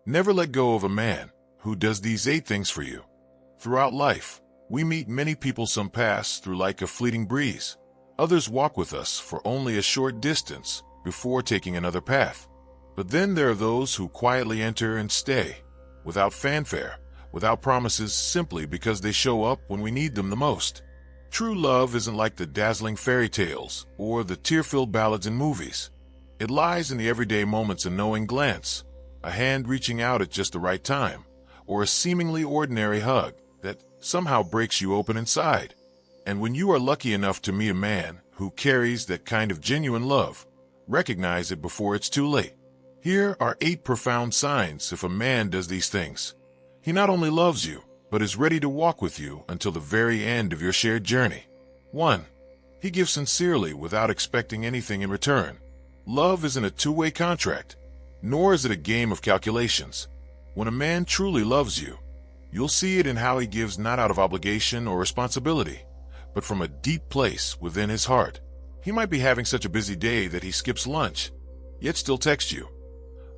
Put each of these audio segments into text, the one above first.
Never let go of a man who does these 8 things for you. Throughout life, we meet many people. Some pass through like a fleeting breeze. Others walk with us for only a short distance before taking another path. But then there are those who quietly enter and stay, without fanfare, without promises, simply because they show up when we need them the most. True love isn't like the dazzling fairy tales or the tear-filled ballads in movies. It lies in the everyday moments: a knowing glance, a hand reaching out at just the right time, or a seemingly ordinary hug that somehow breaks you open inside. And when you are lucky enough to meet a man who carries that kind of genuine love, recognize it before it's too late. Here are 8 profound signs if a man does these things. He not only loves you, but is ready to walk with you until the very end of your shared journey. 1. He gives sincerely without expecting anything in return. Love isn't a two-way contract, nor is it a game of calculations. When a man truly loves you, you'll see it in how he gives, not out of obligation or responsibility, but from a deep place within his heart. He might be having such a busy day that he skips lunch, yet still texts you,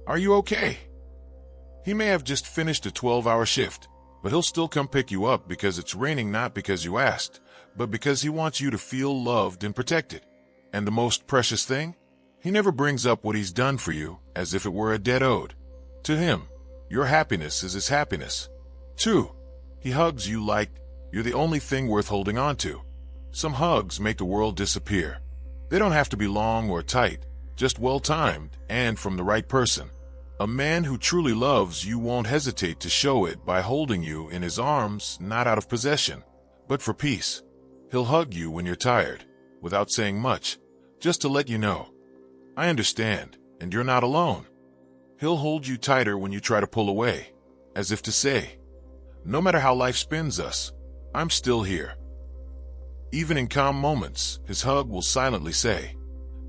"Are you okay?" He may have just finished a 12-hour shift, but he'll still come pick you up because it's raining, not because you asked, but because he wants you to feel loved and protected. And the most precious thing? He never brings up what he's done for you as if it were a debt owed. To him, your happiness is his happiness. 2. He hugs you like you're the only thing worth holding on to. Some hugs make the world disappear. They don't have to be long or tight, just well-timed and from the right person. A man who truly loves you won't hesitate to show it by holding you in his arms, not out of possession, but for peace. He'll hug you when you're tired, without saying much, just to let you know, "I understand, and you're not alone." He'll hold you tighter when you try to pull away, as if to say, "No matter how life spins us, I'm still here." Even in calm moments, his hug will silently say,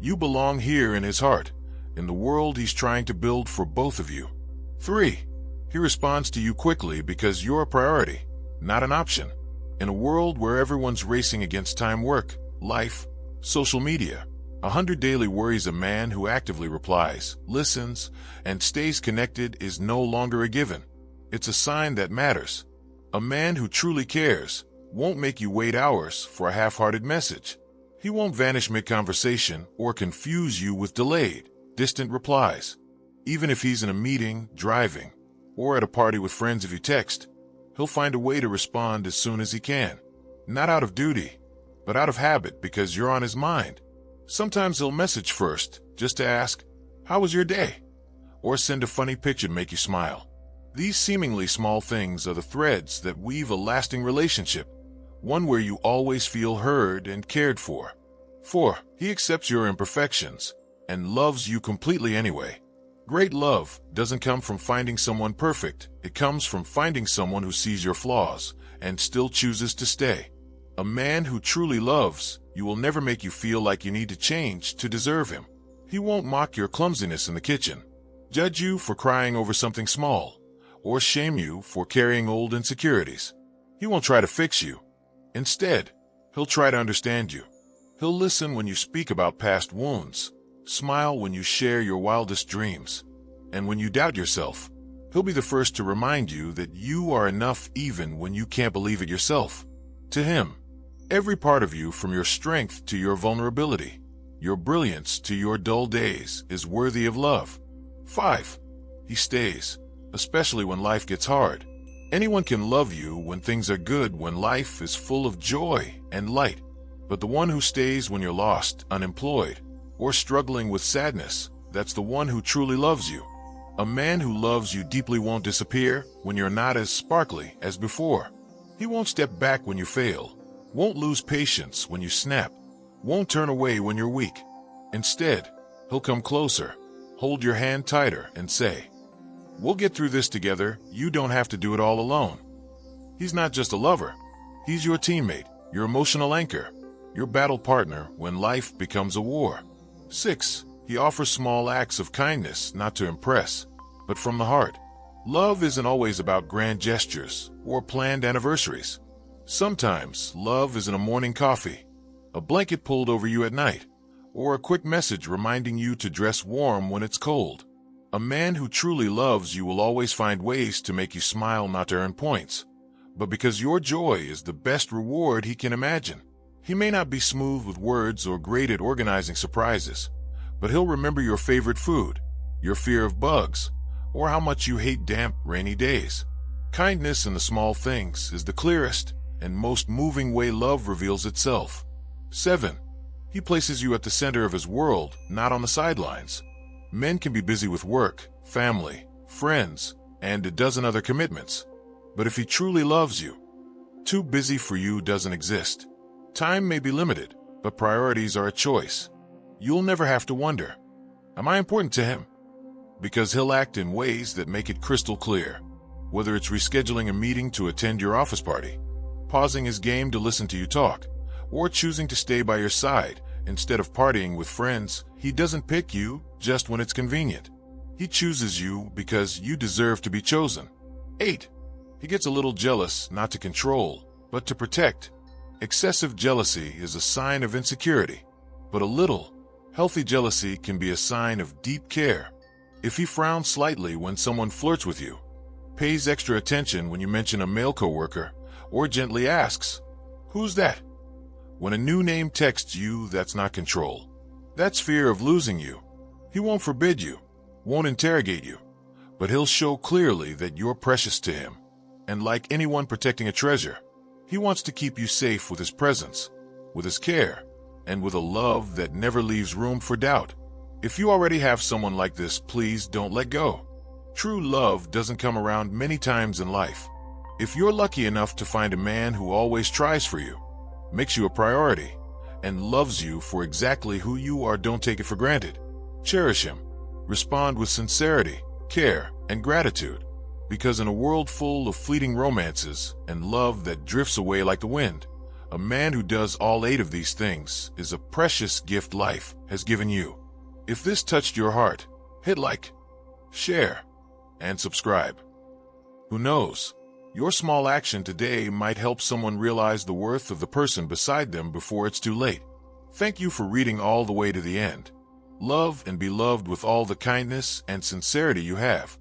"You belong here," in his heart, in the world he's trying to build for both of you. 3. He responds to you quickly because you're a priority, not an option. In a world where everyone's racing against time, work, life, social media, 100 daily worries, a man who actively replies, listens, and stays connected is no longer a given. It's a sign that matters. A man who truly cares won't make you wait hours for a half-hearted message. He won't vanish mid-conversation or confuse you with delayed, distant replies. Even if he's in a meeting, driving, or at a party with friends, if you text, he'll find a way to respond as soon as he can. Not out of duty, but out of habit, because you're on his mind. Sometimes he'll message first, just to ask, "How was your day?" or send a funny picture to make you smile. These seemingly small things are the threads that weave a lasting relationship, one where you always feel heard and cared for. 4. He accepts your imperfections and loves you completely anyway. Great love doesn't come from finding someone perfect. It comes from finding someone who sees your flaws and still chooses to stay. A man who truly loves you will never make you feel like you need to change to deserve him. He won't mock your clumsiness in the kitchen, judge you for crying over something small, or shame you for carrying old insecurities. He won't try to fix you. Instead, he'll try to understand you. He'll listen when you speak about past wounds, smile when you share your wildest dreams, and when you doubt yourself, he'll be the first to remind you that you are enough even when you can't believe it yourself. To him, every part of you, from your strength to your vulnerability, your brilliance to your dull days, is worthy of love. 5. He stays, especially when life gets hard. Anyone can love you when things are good, when life is full of joy and light. But the one who stays when you're lost, unemployed, or struggling with sadness, that's the one who truly loves you. A man who loves you deeply won't disappear when you're not as sparkly as before. He won't step back when you fail, won't lose patience when you snap, won't turn away when you're weak. Instead, he'll come closer, hold your hand tighter, and say, "We'll get through this together. You don't have to do it all alone." He's not just a lover. He's your teammate, your emotional anchor, your battle partner when life becomes a war. 6. He offers small acts of kindness, not to impress, but from the heart. Love isn't always about grand gestures or planned anniversaries. Sometimes love is in a morning coffee, a blanket pulled over you at night, or a quick message reminding you to dress warm when it's cold. A man who truly loves you will always find ways to make you smile, not to earn points, but because your joy is the best reward he can imagine. He may not be smooth with words or great at organizing surprises, but he'll remember your favorite food, your fear of bugs, or how much you hate damp, rainy days. Kindness in the small things is the clearest and most moving way love reveals itself. 7. He places you at the center of his world, not on the sidelines. Men can be busy with work, family, friends, and a dozen other commitments. But if he truly loves you, too busy for you doesn't exist. Time may be limited, but priorities are a choice. You'll never have to wonder, am I important to him? Because he'll act in ways that make it crystal clear. Whether it's rescheduling a meeting to attend your office party, pausing his game to listen to you talk, or choosing to stay by your side instead of partying with friends, he doesn't pick you just when it's convenient. He chooses you because you deserve to be chosen. 8. He gets a little jealous, not to control, but to protect. Excessive jealousy is a sign of insecurity, but a little, healthy jealousy can be a sign of deep care. If he frowns slightly when someone flirts with you, pays extra attention when you mention a male coworker, or gently asks, "Who's that?" When a new name texts you, that's not control. That's fear of losing you. He won't forbid you, won't interrogate you, but he'll show clearly that you're precious to him. And like anyone protecting a treasure, he wants to keep you safe with his presence, with his care, and with a love that never leaves room for doubt. If you already have someone like this, please don't let go. True love doesn't come around many times in life. If you're lucky enough to find a man who always tries for you, makes you a priority, and loves you for exactly who you are, don't take it for granted. Cherish him. Respond with sincerity, care, and gratitude. Because in a world full of fleeting romances and love that drifts away like the wind, a man who does all 8 of these things is a precious gift life has given you. If this touched your heart, hit like, share, and subscribe. Who knows? Your small action today might help someone realize the worth of the person beside them before it's too late. Thank you for reading all the way to the end. Love and be loved with all the kindness and sincerity you have.